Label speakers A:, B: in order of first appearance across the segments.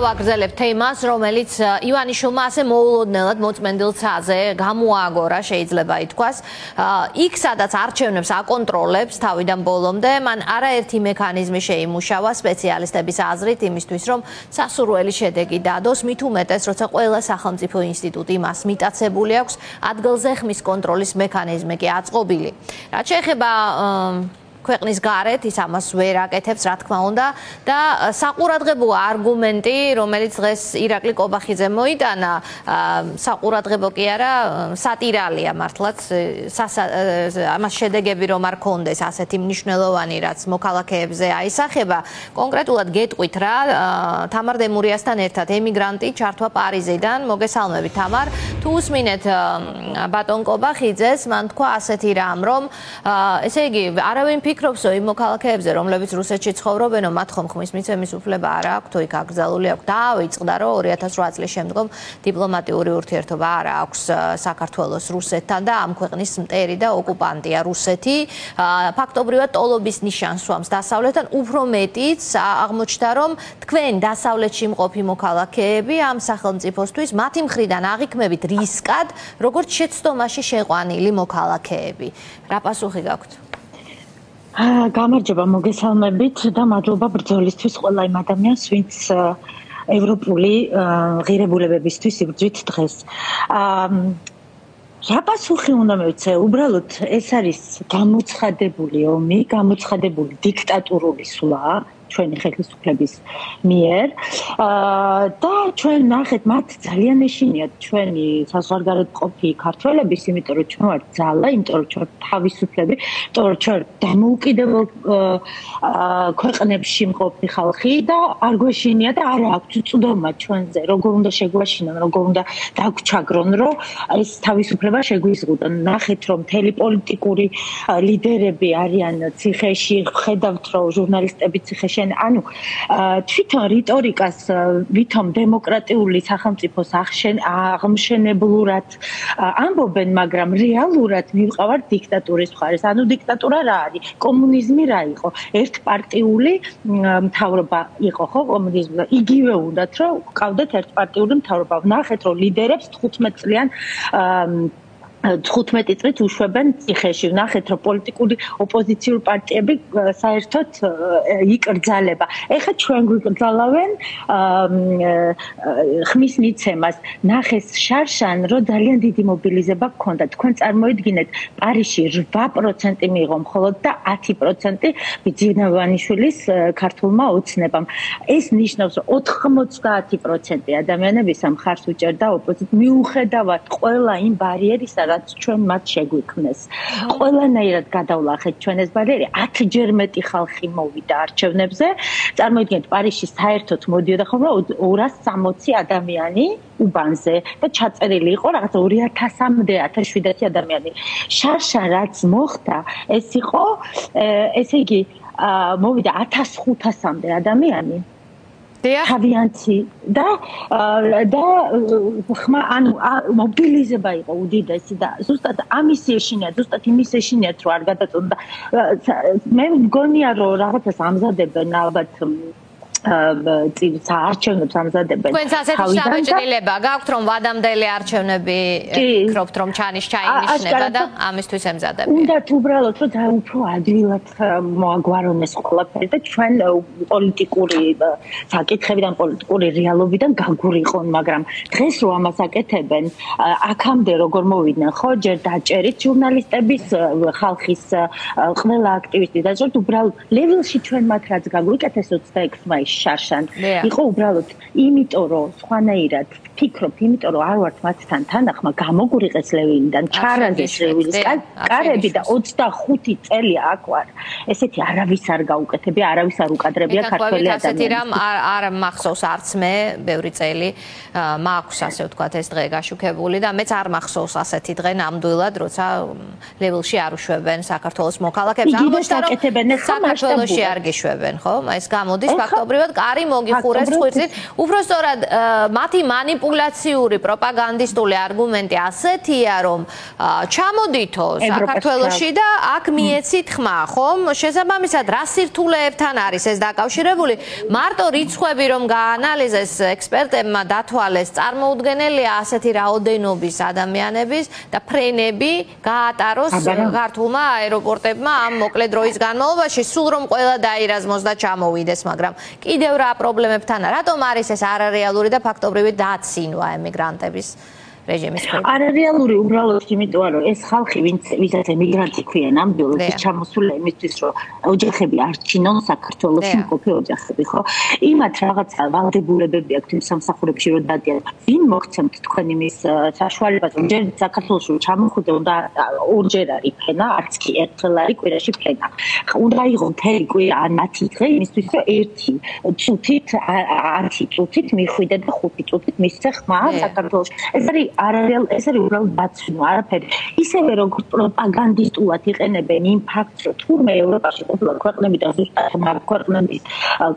A: ვაგრძელებთ თემას, რომელიც ივანიშვილმა ასე მოულოდნელად მოწმენდილ ცაზე გამოააგორა, შეიძლება ითქვას. იქ, სადაც არჩევნებს აკონტროლებს თავიდან ბოლომდე, მან არაერთი მექანიზმი შეიმუშავა სპეციალისტების აზრით იმისთვის, რომ სასურველი შედეგი დადოს, მით უმეტეს, როცა ყველა სახელმწიფო ინსტიტუტი მას მიტაცებული აქვს, ადგილზე ხმის კონტროლის მექანიზმი კი აწყობილი. რაც შეეხება ქვეყნის გარეთ ის ამას ვერ აკეთებს, რა თქმა უნდა, და საყურადღებოა არგუმენტი, რომელიც დღეს ირაკლი კობახიძემ მოიტანა, საყურადღებო კი არა, სატირალია მართლაც, ამას შედეგები რომ არ ქონდეს ასეთი მნიშვნელოვანი, რაც მოქალაქეებზე აისახება. კონკრეტულად გეტყვით რა, თამარ დემურიასთან ერთად ემიგრანტი ჩართვა პარიზიდან, მოგესალმებით თამარ. თუ უსმინეთ ბატონ კობახიძეს, მან თქვა ასეთი რამ, რომ ესე იგი, არავინ ფიქრობს იმ მოქალაქეებზე, რომლებიც რუსეთში ცხოვრობენ, მათ ხომ ხმის მიცემის უფლება არ აქვს, თუ იქ აკრძალული აქვს. დაავიწყდა, რომ 2008 წლის შემდგომ დიპლომატიური ურთიერთობა არ აქვს საქართველოს რუსეთთან და ამ ქვეყნის მტერი და ოკუპანტია რუსეთი. ფაქტობრივად ტოლობის ნიშანს სვამს დასავლეთთან, უფრო მეტიც აღმოჩნდა, რომ თქვენ დასავლეთში მყოფი მოქალაქეები ამ სახელმწიფოსთვის მათი მხრიდან აღიქმებით რისკად, როგორც შეცდომაში შეყვანილი მოქალაქეები. რა პასუხი გაქვთ?
B: გამარჯობა, მოგესალმებით და მადლობა ბრძოლისთვის ყველა იმ ადამიანს, ვინც ევროპული ღირებულებებისთვის იბრძვით დღეს. რა პასუხი უნდა მივცე? უბრალოდ ეს არის გამოცხადებული ომი, გამოცხადებული დიქტატურული სვლა ჩვენი ხელისუფლების მიერ და ჩვენ ნახეთ, მათ ძალიან ეშინიათ ჩვენი საზღვარგარეთ ყოფი ქართველების, იმიტომ რომ ჩვენ ვართ ძალა, იმიტომ რომ ჩვენ თავისუფლები, იმიტომ რომ ჩვენ დამოუკიდებელ ქვეყნებში მყოფი ხალხი და არ გვეშინია და არ აქვს უწვდომა ჩვენზე, როგორ უნდა შეგვაშინონ, როგორ უნდა დაგვჩაგრონ, რომ ეს თავისუფლება შეგვიზღუდონ. ნახეთ, რომ მთელი პოლიტიკური ლიდერები არიან ციხეში, ხედავთ, რომ ჟურნალისტები ციხეში ანუ თვითონ რიტორიკას ვითომ დემოკრატიული სახელმწიფოს აღმშენებლურად ამბობენ, მაგრამ რეალურად მივყავართ დიქტატურის მხარეს. ანუ დიქტატურა რა არის? კომუნიზმი რა იყო? ერთპარტიული მთავრობა იყო, ხო, კომუნიზმი. იგივე უნდათ, რომ ყავდეთ ერთპარტიული მთავრობა. ვნახეთ, რომ ლიდერებს 15 წლიან 15 წლით უშვებენ ციხეში. ვნახეთ, რომ პოლიტიკური ოპოზიციური პარტიები საერთოდ იკრძალება. ეხლა ჩვენ გვიკრძალავენ ხმის მიცემას. ნახეს შარშან, რომ ძალიან დიდი მობილიზება გქონდა. თქვენ წარმოიდგინეთ, პარიზში 8% მიიღო მხოლოდ და 10% ბიძინავანიშვილის ქართულმა ოცნებამ. ეს ნიშნავს, რომ 90% ადამიანების ამ ხარს უჭერდა ოპოზიცია. მიუხედავად ყველა იმ ბარიერისა, რაც ჩვენ მათ შეგვიქმნეს. ყველანაირად გადავლახეთ ჩვენ ეს ბარიერი, 10-ჯერ მეტი ხალხი მოვიდა არჩევნებზე. წარმოიდგინეთ, პარიზში საერთოდ მოდიოდა ხოლმე 260 ადამიანი უბანზე და ჩაწერილი იყო რაღაც 2000-მდე 1700 ადამიანი. შარშან რაც მოხდა, ეს იყო, ესე იგი, მოვიდა 1500-მდე ადამიანი. თავიანთი და ხმა ანუ მობილიზება იყო უდიდესი და ზუსტად ამის ეშინიათ, ზუსტად იმის ეშინიათ, რომ არ გადაწონდა. მე მგონია, რომ რაღაცას ამზადებენ ალბათ არჩევნებს ამზადებენ.
A: თქვენს ასეთი საბეჭდილება გაქვთ, რომ ვადამდელი არჩევნები ფიქრობთ, რომ ჩაინიშნება და ამისთვის ემზადებიან?
B: უნდათ უბრალოდ, რომ უფრო ადვილად მოაგვარონეს ყველაფერი და ჩვენ პოლიტიკური საკითხებიდან, პოლიტიკური რეალობიდან გაგურიყონ, მაგრამ დღეს რო ამას აკეთებენ, აქამდე როგორ მოვიდნენ, ხო, ჯერ დაჭერით ჟურნალისტების, ხალხის ყველა აქტივისტი დაჭერით, უბრალოდ ლეველში ჩვენ მათ რაც გაგვიკეთეს 26 მაისში შარშან იყო უბრალოდ იმიტომ რომ სხვანაირად ფიქრობ, იმიტომ რომ არ ვართ მათთან თანახმა, გამოგვიყეს ლევილიდან, ჩარაზეს ლევილის კარები და 25 წელი აქ ვარ. ესეთი არავის არ გაუკეთებია, არავის არ უკადრებია ქართველი ადამიანები.
A: ასეთი რამ არ მახსოვს არც მე, ბევრი წელი მაქვს ასე ვთქვათ ეს დღე გაშუქებული და მეც არ მახსოვს ასეთი დღე ნამდვილად, როცა ლევილში არ უშვებენ საქართველოს მოქალაქეებს.
B: აღმოჩნდა რომ
A: საქართველოში არ გიშვებენ, ხო? ეს გამოდის ფაქტობრივად ფაქტობრივად კარი მოგიხურეს ხვირსით. უფრო სწორად მათი манипуляციური პროპაგანდისტული არგუმენტი ასეთია, რომ ჩამოდითო საქართველოში და აქ მიეცით ხმა, ხომ? შესაბამისად, რა სირთულეებთან არის ეს დაკავშირებული? მარტო რიცხვები რომ გაანალიზეს ექსპერტებმა დათვალეს, წარმოუდგენელია ასეთი რაოდენობის ადამიანების და ფრენები გაატაროს ქართულმა აეროპორტებმა ამ მოკლე დროის განმავლობაში, სულ რომ ყველა დაირაზმოს და ჩამოვიდეს, მაგრამ კიდევ რა პრობლემებთან, რატომ არის ეს არარეალური და ფაქტობრივი დაცინვა ემიგრანტების რეჟიმის ქვეშ?
B: არარეალური უბრალოდ იმიტომ, რომ ეს ხალხი, ვისაც ემიგრანტი ქვია ნამდვილად, ის ჩამოსულა იმისთვის, რომ ოჯახები არჩინონ საქართველოში მყოფი ოჯახები, ხო? იმათ რაღაცა ვალდებულებები აქვს იმ სამსახურებში, რომ დადიან. ვინ მოგცემთ თქვენ იმის საშუალებას, რომ ჯერ საქართველოში ჩამოხვიდე და ორჯერ არის ფრენა, არც კი ერთხელ არის კვირაში ფრენა. უნდა იყოს მთელი კვირა ან 10 დღე იმისთვის, რომ 1 წუთით, 10 წუთით მიხვიდე და 5 წუთით მისცე ხმა საქართველოში. ეს არის ეს არის უბრალოდ დაცინვა, არაფერი. ისევე როგორც პროპაგანდისტულად იყენებენ იმ ფაქტს, რომ თურმე ევროპაში ყოფილი ქვეყნები და ზუსტად მაგ ქვეყნების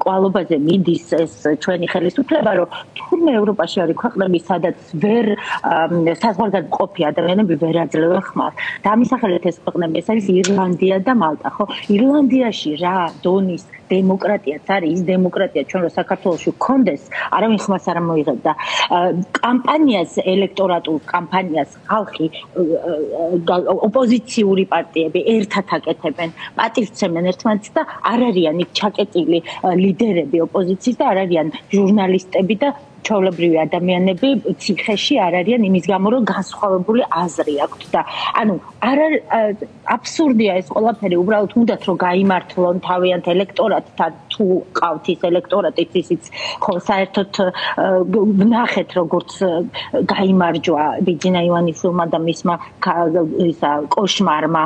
B: კვალობაზე მიდის ეს ჩვენი ხელისუფლება, რომ თურმე ევროპაში არის ქვეყნები, სადაც ვერ საზღვარგარეთ მყოფი ადამიანები ვერ აძლევენ ხმას. დამისახელეთ ეს ქვეყნები, ეს არის ირლანდია და მალტა, ხო? ირლანდიაში რა დონის დემოკრატიაც არის, ის დემოკრატია ჩვენ რო საქართველოში გქონდეს, არავინ ხმას არ მოიღებდა. კამპანიას ელექტორატულ კამპანიას ხალხი ოპოზიციური პარტიები ერთად აკეთებენ, პატივცემენ ერთმანეთს და არ არიან იქ ჩაკეტილი ლიდერები ოპოზიციის და არ არიან ჟურნალისტები და ჩვეულებრივი ადამიანები ციხეში არ არიან იმის გამო, რომ განსხვავებული აზრი აქვთ და ანუ აბსურდია ეს ყველაფერი, უბრალოდ უნდათ რომ გაიმართლონ თავიანთ ელექტორატთან, თუ ყავთ ის ელექტორატი, ისიც ხო საერთოდ ვნახეთ როგორც გაიმარჯვა ბიძინა ივანიშვილმა და მისმა კოშმარმა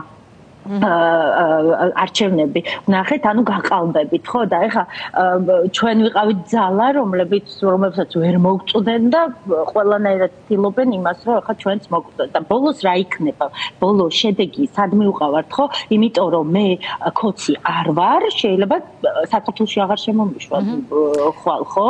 B: არჩევნები. ვნახეთ, ანუ გაყალბებით, ხო და ეხლა ჩვენ ვიყავით ძალა, რომელსაც ვერ მოგწვდნენ და ყველანაირად ცდილობენ იმას, რომ ეხლა ჩვენც მოგწვდეთ. და ბოლოს რა იქნება? ბოლოს შედეგი სად მივყავართ, ხო? იმიტომ რომ მე ქოცი არ ვარ, შეიძლება საქართველოში აღარ შემომიშვა ხვალ, ხო?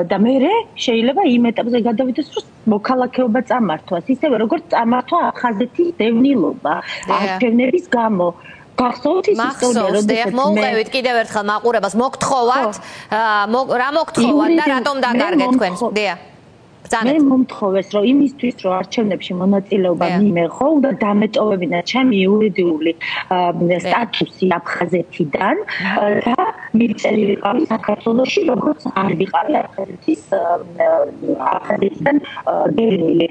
B: და მე შეიძლება იმ ეტაპზე გადავიდეს, რომ მოქალაქეობა წამართვას, ისევე როგორც წამართვა აფხაზეთის დევნილობა, არჩევნების გახსოვთ ის ისტორია,
A: როდესაც მოვყევით კიდევ ერთხელ მაყურებას, მოგთხოვათ, რა მოგთხოვათ და რატომ დაგარგეთ თქვენს? დიახ.
B: მე მომთხოვეს, რომ იმისთვის, რომ არჩევნებში მონაწილეობა მიიღო, უნდა დამეტოვებინა ჩემი იურიდიული სტატუსი აფხაზეთიდან და მივწერილი ვიყავი საქართველოში, როგორც არ ვიყავი აფხაზეთიდან დევნილი.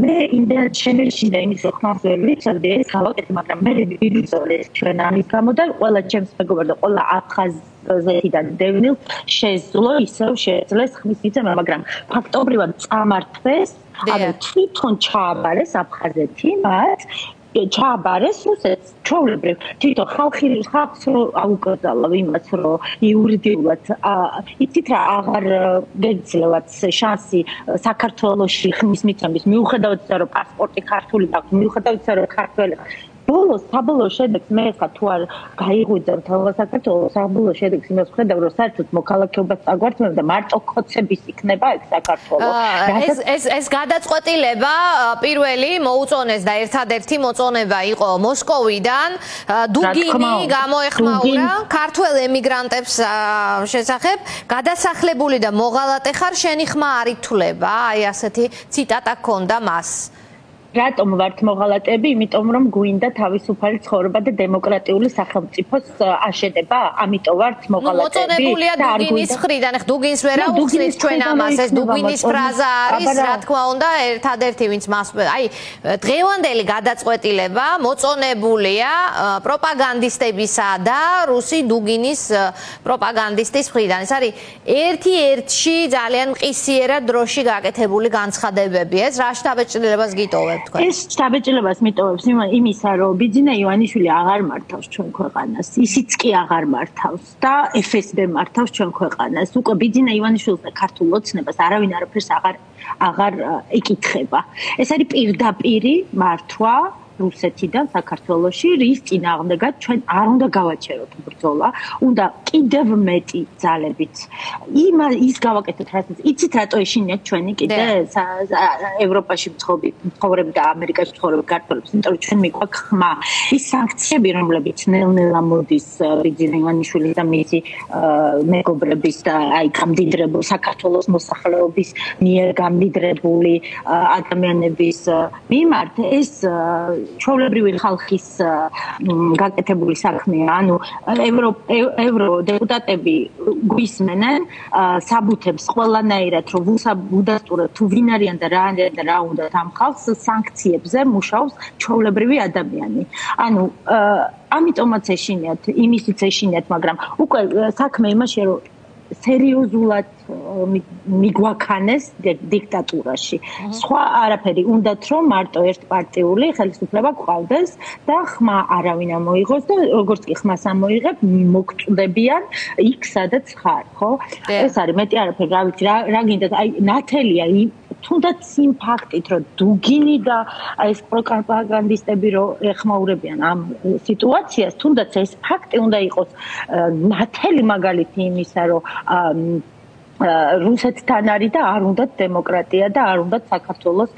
B: მე იმდენად შემეშინდა იმის, რომ ხმას ვერ ვიცოდი, ეს გავაკეთე, მაგრამ მე ვიბრძოლე ჩვენ ამის გამო და ყველა ჩემს მეგობარ და ყველა აფხაზეთიდან დევნილ შეძლო ისევ შეძლეს ხმის მიცემა, მაგრამ ფაქტობრივად წამართვეს, ანუ თვითონ ჩააბარეს აფხაზეთი მათ, ჩააბარეს რუსეთს, ჩვეულებრივ თვითონ ხალხს რო აუკრძალა იმას, რომ იურიდიულად იცით რა აღარ გეძლევათ შანსი საქართველოში ხმის მიცემის, მიუხედავად ისა, რომ პასპორტი ქართული აქვს, მიუხედავად ისა, რომ ქართველი ბოლოს საბოლოო შედეგს მე ხა თუ არ გაიღვიძე თვალ საქართველოს საბოლოო შედეგს იმას ხედავ, რომ საერთოდ მოქალაქეობას წაგვართმევ და მარტო ქოცების იქნება ეგ საქართველოს.
A: ეს გადაწყვეტილება პირველი მოუწონეს და ერთადერთი მოწონება იყო მოსკოვიდან. დუგინი გამოეხმაურა ქართველ ემიგრანტებს შესახებ, გადასახლებული და მოღალატე ხარ, შენი ხმა არ ითვლება. აი ასეთი ციტატა ჰქონდა მას.
B: რატომ ვართ მოღალატეები? იმიტომ რომ გვინდა თავისუფალი ცხოვრება და დემოკრატიული სახელმწიფოს აშენება, ამიტომ ვართ მოღალატეები.
A: მოწონებულია დუგინის მხრიდან, ხ დუგინს ვერ აუხსნით ჩვენ ამას, ეს დუგინის ფრაზა არის, რა თქმა უნდა, ერთადერთი ვინც მას, აი, დღევანდელი გადაწყვეტილება მოწონებულია პროპაგანდისტებისა და რუსი დუგინის პროპაგანდისტის მხრიდან. ეს არის ერთ-ერთი ძალიან მყისიერად დროში გაკეთებული განცხადებები, ეს რა შთაბეჭდილებას გიტოვებთ?
B: ეს შთაბეჭდილებას მიტოვებს იმისა, რომ ბიძინა ივანიშვილი აღარ მართავს ჩვენ ქვეყანას, ისიც კი აღარ მართავს და FSB მართავს ჩვენ ქვეყანას. უკვე ბიძინა ივანიშვილს და ქართულ ოცნებას არავინ არაფერს აღარ ეკითხება. ეს არის პირდაპირი მართვა რუსეთიდან საქართველოში, რის წინააღმდეგაც ჩვენ არ უნდა გავაჩეროთ ბრძოლა, უნდა კიდევ მეტი ძალებით. ის გავაკეთოთ, რასაც იცით რატო ეშინიათ ჩვენი კიდე ევროპაში მცხოვრები და ამერიკაში მცხოვრები ქართველებს, იმიტომ რომ ჩვენ მიგვაქვს ხმა. ის სანქციები, რომლებიც ნელ-ნელა მოდის ბიძინა ივანიშვილის და მისი მეგობრების და აი გამდიდრებული საქართველოს მოსახლეობის მიერ გამდიდრებული ადამიანების მიმართ ეს ჩვეულებრივი ხალხის გაკეთებული საქმეა. ანუ ევროდეპუტატები გვისმენენ საბუთებს ყველანაირად, რომ უდასტურებთ თუ ვინ არიან და რა უნდა ამ ხალხს სანქციებზე მუშაობს ჩვეულებრივი ადამიანი. ანუ ამიტომაც ეშინიათ, იმისიც ეშინიათ, მაგრამ უკვე საქმე იმაშია, რომ სერიოზულად მიგვაქანეს დიქტატურაში. სხვა არაფერი, უნდათ რომ მარტო ერთპარტიული ხელისუფლება გვყავდეს და ხმა არავინ ამოიღოს და როგორც კი ხმას ამოიღებ, მოგწდებიან იქ სადაც ხარ, ხო? ეს არის მეტი არაფერი, რა ვიცი, რა გინდათ, აი ნათელია თუნდაც იმ ფაქტით, რომ დუგინი და ეს პროპაგანდისტები რო ეხმაურებიან ამ სიტუაციას, თუნდაც ეს ფაქტი უნდა იყოს ნათელი მაგალითი იმისა, რომ რუსეთთან არის და არ უნდათ დემოკრატია და არ უნდათ საქართველოს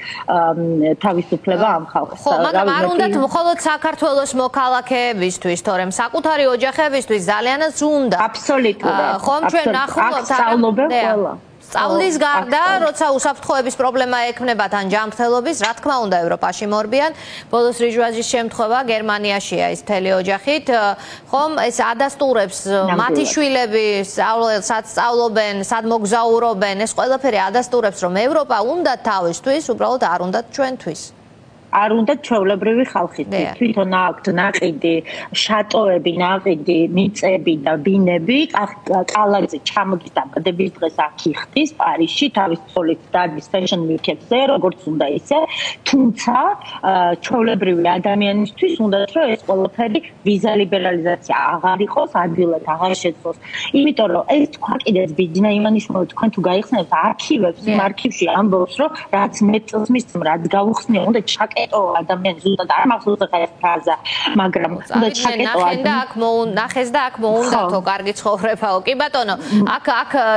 B: თავისუფლება ამ ხალხს.
A: ხო, მაგრამ არ უნდათ მხოლოდ საქართველოს მოქალაქეებისთვის, თორემ საკუთარი ოჯახებისთვის ძალიანაც უნდა.
B: აბსოლუტურად.
A: ხომ ჩვენ ნახულობთ
B: სწავლობენ ყველა.
A: სწავლის გარდა, როცა უსაფრთხოების პრობლემა ექმნებათ ან ჯანმრთელობის, რა თქმა უნდა, ევროპაში მორბიან. ბოლოს რიჟვაძის შემთხვევა გერმანიაშია ის მთელი ოჯახით. ხომ ეს ადასტურებს მათი შვილები, სად სწავლობენ, სად მოგზაურობენ, ეს ყველაფერი ადასტურებს, რომ ევროპა უნდა თავისთვის, უბრალოდ არ უნდათ ჩვენთვის.
B: არ უნდა ჩვეულებრივი ხალხისთვის. თვითონ აქვთ ნაყიდი შატოები, ნაყიდი მიწები და ბინები. კალაძე ჩამოდის დაბადების დღეს აქ იხდის პარიზში, თავის ცოლით დადის fashion week-ებზე, როგორც უნდა ისე. თუმცა ჩვეულებრივი ადამიანისთვის უნდათ რომ ეს ყველაფერი ვიზა ლიბერალიზაცია აღარ იყოს, ადვილად აღარ შეძლოს. იმიტომ რომ ეს თქვა კიდეც ბიძინა ივანიშვილი, თქვენ თუ გაიხსენებთ არქივებს, იმ არქივში ამბობს, რომ რაც მეტწილს მისცემ, რაც გაუხსნია, უნდა ჩაკეტო ადამიანი ზუსტად არ მახსოვს ახლა ეს ფრაზა, მაგრამ უნდა ჩაკეტო
A: ნახეს და აქ მოუნდათო კარგი ცხოვრებაო. კი ბატონო, აქ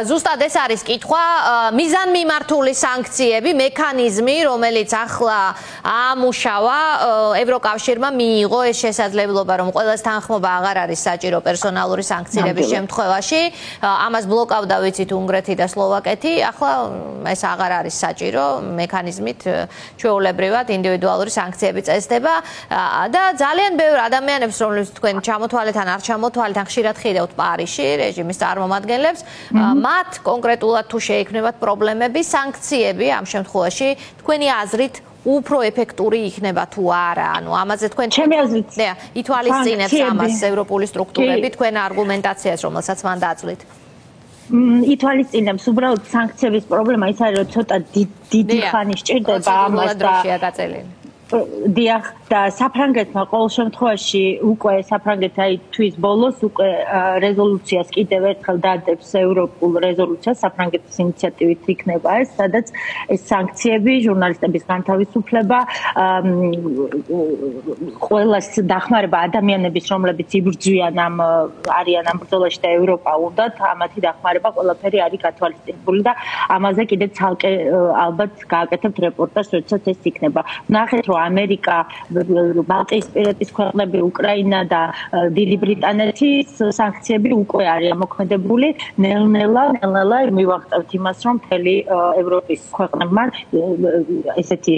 A: ზუსტად ეს არის კითხვა, მიზანმიმართული სანქციები, მექანიზმი, რომელიც ახლა ამუშავა ევროკავშირმა მიიღო ეს შესაძლებლობა, რომ ყველას თანხმობა აღარ არის საჭირო პერსონალური სანქციების შემთხვევაში. ამას ბლოკავდა ვიცით უნგრეთი და სლოვაკეთი, ახლა ეს აღარ არის საჭირო მექანიზმით ჩვეულებრივად ინდივიდუალური სანქციები წესდება და ძალიან ბევრ ადამიანებს, რომლებიც თქვენ ჩამოთვალეთ ან არ ჩამოთვალეთ, ან ხშირად ხედავთ პარიზში რეჟიმის წარმომადგენლებს, მათ კონკრეტულად თუ შეექმნებათ პრობლემები, სანქციები ამ შემთხვევაში თქვენი აზრით უფრო ეფექტური იქნება თუ არა? ანუ ამაზე თქვენ ითვალისწინებთ ამას ევროპული სტრუქტურები, თქვენ არგუმენტაციას, რომელსაც მან დაძლით.
B: ითვალისწინებს უბრალოდ სანქციების პრობლემა ის არის, რომ ცოტა დიდი ხანი სჭირდება ამას და დიახ და საფრანგეთმა ყოველ შემთხვევაში უკვე საფრანგეთი აი თვის ბოლოს უკვე რეზოლუციას კიდევ ერთხელ დადებს ევროპულ რეზოლუციას საფრანგეთის ინიციატივით იქნება ეს სადაც ეს სანქციები ჟურნალისტების განთავისუფლება ყველას დახმარება ადამიანების რომლებიც იბრძვიან არიან ამ ბრძოლაში და ევროპა უნდათ ამათი დახმარება ყველაფერი არის გათვალისწინებული და ამაზე კიდევ ცალკე ალბათ გააკეთებთ რეპორტაჟს როდესაც ეს იქნება ნახეთ რომ ამერიკა ბალტიისპირეთის ქვეყნები, უკრაინა და დიდი ბრიტანეთის სანქციები უკვე არის მოქმედებული. ნელ-ნელა მივაღწევთ იმას, რომ მთელი ევროპის ქვეყნებმა ესეთი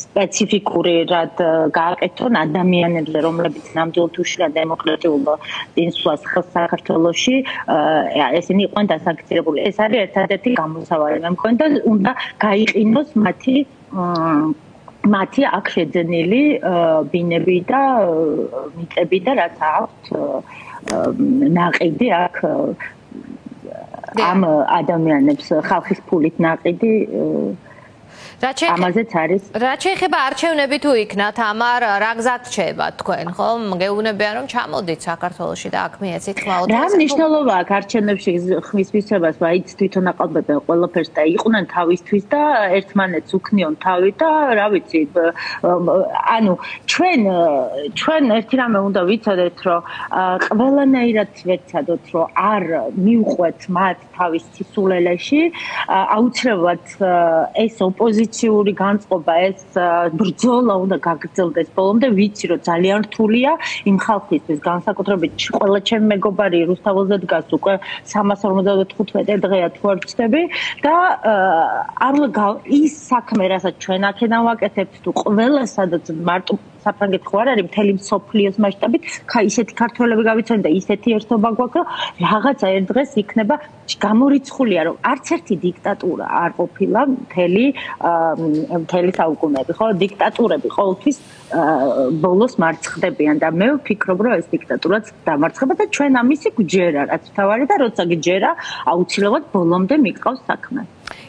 B: სპეციფიკური რად გააკეთონ ადამიანებზე, რომლებიც ნამდვილად უშლიან დემოკრატიულ წინსვლას საქართველოში, ესენი იყვნენ დასანქცირებული. ეს არის ერთადერთი გამოსავალი. მე მგონი და უნდა გაიყინოს მათი აქ შეძენილი ბინები და მიწები და რაც აქვთ ნაყიდი აქ ამ ადამიანებს ხალხის ფულით ნაყიდი ამაზეც არის.
A: რა შეიძლება არჩევნები თუ იქნათ, ამარ რა გზად რჩება თქვენ, ხო? გეუბნებიან რომ ჩამოდით საქართველოში და აქ მიეცით ხმაურობას.
B: რა მნიშვნელობა აქვს არჩევნებში ხმის მიცემას, ვაიც თვითონ აყალბებენ ყველაფერს და იყვნენ თავისთვის და ერთმანეთს უქნიონ თავი და რა ვიცი, ანუ ჩვენ ერთი რამე უნდა ვიცოდეთ, რომ ყველანაირად ვეცადოთ, რომ არ მიუყვეთ მათ თავის სისულელეში, აუცილებლად ეს ოპოზიციური განწყობა, ეს ბრძოლა უნდა გაგრძელდეს ბოლომდე. ვიცი, რომ ძალიან რთულია იმ ხალხისთვის, განსაკუთრებით ყველა ჩემი მეგობარი რუსთაველზე დგას უკვე 355 დღეა თუ არ ვცდები და ის საქმე, რასაც ჩვენ აქედან ვაკეთებთ, თუ ყველა სადაც მარტო საფრანგეთი ხო არ არის მთელი მსოფლიოს მასშტაბით, ისეთი ქართველები გავიცანი და ისეთი ერთობა გვაქვს, რომ რაღაცა ერთ დღეს იქნება გამორიცხულია, რომ არც ერთი დიქტატურა არ ყოფილა მთელი საუკუნეები, ხო? დიქტატურები ყოველთვის ბოლოს მარცხდებიან და მე ვფიქრობ, რომ ეს დიქტატურაც დამარცხება და ჩვენ ამისი გვჯერა, რაც თავარი და როცა გჯერა, აუცილებლად ბოლომდე მიყავს საქმე.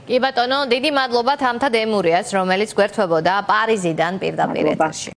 A: კი ბატონო, დიდი მადლობა თამთა დემურიას, რომელიც გვერდთვებოდა პარიზიდან პირდაპირ ეთერში.